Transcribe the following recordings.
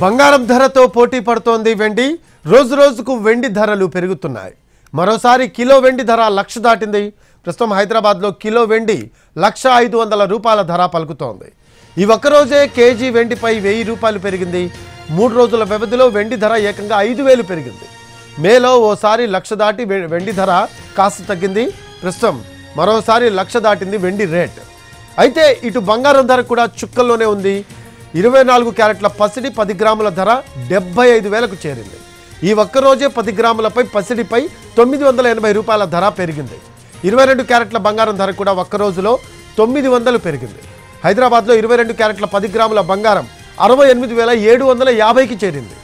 బంగారం ధరతో పోటీ పడుతోంది వెండి. రోజు రోజుకు వెండి ధరలు పెరుగుతున్నాయి. మరోసారి కిలో వెండి ధర 1,00,000 దాటింది. ప్రస్తుతం హైదరాబాద్లో కిలో వెండి 1,500 రూపాయల ధర పలుకుతోంది. ఈ ఒక్కరోజే కేజీ వెండిపై 1,000 రూపాయలు పెరిగింది. 3 రోజుల వ్యవధిలో వెండి ధర ఏకంగా 5,000 పెరిగింది. మేలో ఓసారి 1,00,000 దాటి వెండి ధర కాస్త తగ్గింది. ప్రస్తుతం మరోసారి 1,00,000 దాటింది వెండి రేట్. అయితే ఇటు బంగారం ధర కూడా చుక్కల్లోనే ఉంది. 24 క్యారెట్ల పసిడి 10 గ్రాముల ధర 75,000కు చేరింది. ఈ ఒక్కరోజే 10 గ్రాములపై పసిడిపై 980 రూపాయల ధర పెరిగింది. 22 క్యారెట్ల బంగారం ధర కూడా ఒక్కరోజులో 900 పెరిగింది. హైదరాబాద్లో 22 క్యారెట్ల 10 గ్రాముల బంగారం 68,750కి చేరింది.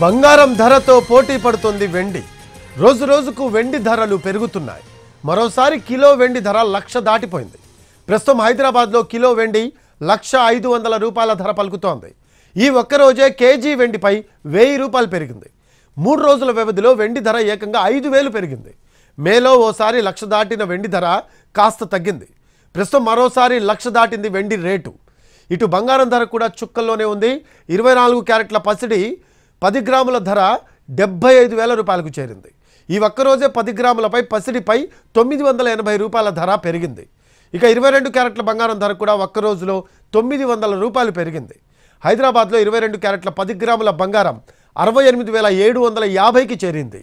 బంగారం ధరతో పోటీ పడుతోంది వెండి. రోజు రోజుకు వెండి ధరలు పెరుగుతున్నాయి. మరోసారి కిలో వెండి ధర 1,00,000 దాటిపోయింది. ప్రస్తుతం హైదరాబాద్లో కిలో వెండి 1,500 రూపాయల ధర పలుకుతోంది. ఈ ఒక్కరోజే కేజీ వెండిపై 1,000 రూపాయలు పెరిగింది. 3 రోజుల వ్యవధిలో వెండి ధర ఏకంగా 5,000 పెరిగింది. మేలో ఓసారి 1,00,000 దాటిన వెండి ధర కాస్త తగ్గింది. ప్రస్తుతం మరోసారి 1,00,000 దాటింది వెండి రేటు. ఇటు బంగారం ధర కూడా చుక్కల్లోనే ఉంది. 24 క్యారెట్ల పసిడి 10 గ్రాముల ధర 75,000 రూపాయలకు చేరింది. ఈ ఒక్కరోజే 10 గ్రాములపై పసిడిపై 980 రూపాయల ధర పెరిగింది. ఇక 22 క్యారెట్ల బంగారం ధర కూడా ఒక్కరోజులో 900 రూపాయలు పెరిగింది. హైదరాబాద్లో 22 క్యారెట్ల 10 గ్రాముల బంగారం 68,750కి చేరింది.